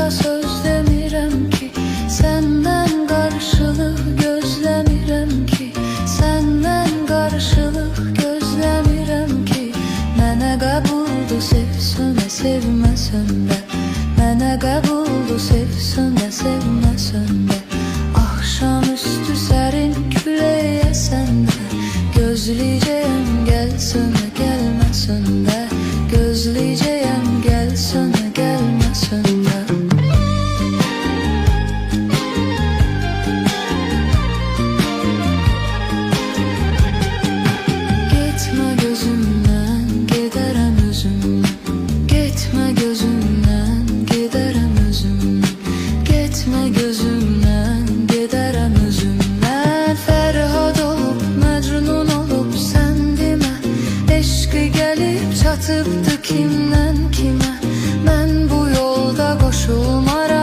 da söz demirəm ki, senden karşılık gözlemirəm ki, senden karşılık gözlemirəm ki. Mənə qəbuldu sevsün sevməsən də, mənə qəbuldu sevsün sevməsən də. Axşamüstü sərin külək əsəndə, gözləyəcəyəm gəlsən gəlməsən də, gözləyəcəyəm gəlsən gəlməsən də. Getmə gözümdən, gedərəm özümdən, getmə gözümdən, gedərəm özümdən, getmə gözümdən, gedərəm özümdən. Fərhad olub, Məcnun olub, sən demə, eşqi gəlib çatıbdı kimdən kimə. Mən bu yolda qoşulmaram.